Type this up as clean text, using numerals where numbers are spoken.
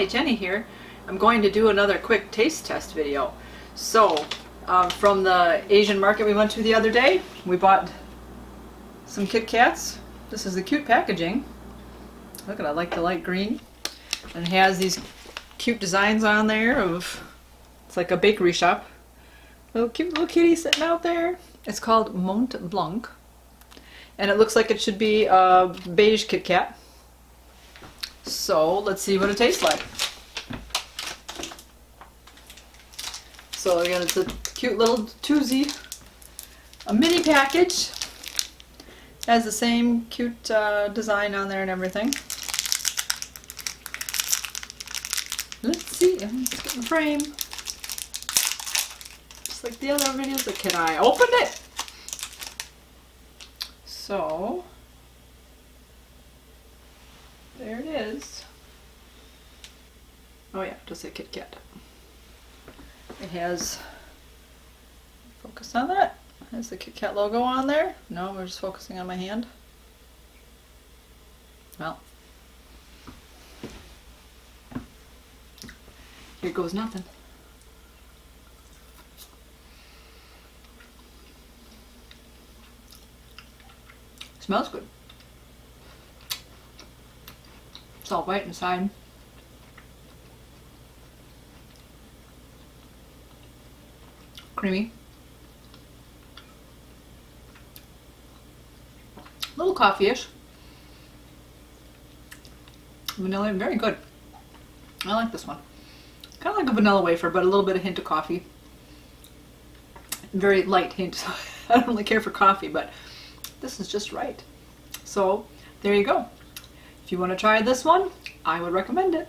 Hi, Jenny here. I'm going to do another quick taste test video. So, from the Asian market we went to the other day, we bought some Kit Kats. This is the cute packaging. Look at it, I like the light green. And it has these cute designs on there of, it's like a bakery shop. Cute little kitty sitting out there. It's called Mont Blanc. And it looks like it should be a beige Kit Kat. So let's see what it tastes like. So again, it's a cute little twosie, a mini package. Has the same cute design on there and everything. Let's see, let's get in the frame. Just like the other videos, but can I open it? So, there it is. Oh yeah, just a Kit Kat. It has, focus on that. Has the Kit Kat logo on there. No, we're just focusing on my hand. Well, here goes nothing. Smells good. It's all white inside. Creamy. A little coffee-ish. Vanilla, very good. I like this one. Kind of like a vanilla wafer, but a little bit of hint of coffee. Very light hint. I don't really care for coffee, but this is just right. So, there you go. If you want to try this one, I would recommend it.